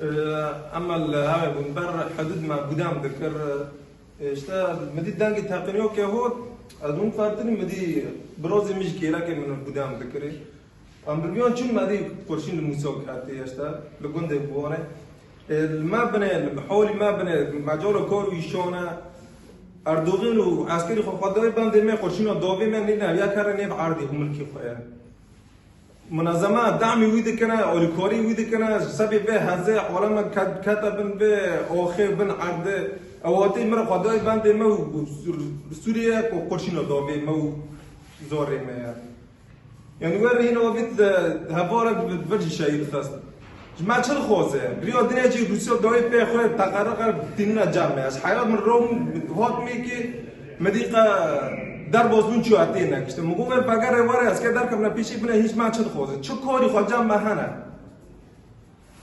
اما هاي بنبر حدود ما قدام ذكر اشتا مدي دانجي تقنيو كهود ادون فارتني مدي بروزي مش كيلا كي من قدام ذكري ام بليون شو مدي قرشين المسوق هاتي اشتا لقون دي بونه ما بني بحولي ما بني ماجور كور يشونا اردوغين وعسكري خو خدای بند ما قرشين دوبي من نينا يا كرني بعرضي هم الكي خويا منظمه دعمي ويد كنا اوليكوري ويد كنا سبب به هذا علما كتبن به اخر بن عرض اواتي مر خدای بند ما سوريا قرشين دوبي ما زوري ما يعني وين هنا وبيت هفورك بتفرج شيء بس جماعة شل خوزه بريو الدنيا جي روسيا دوي في خوي تقرر ديننا جامعة حياة من روم هات ميكي مديقة در بازون چو اتینا کشته مگو بگر واره است که در کم نپیشی بنه هیچ ما چه خوزه چه کاری خواجم مهانه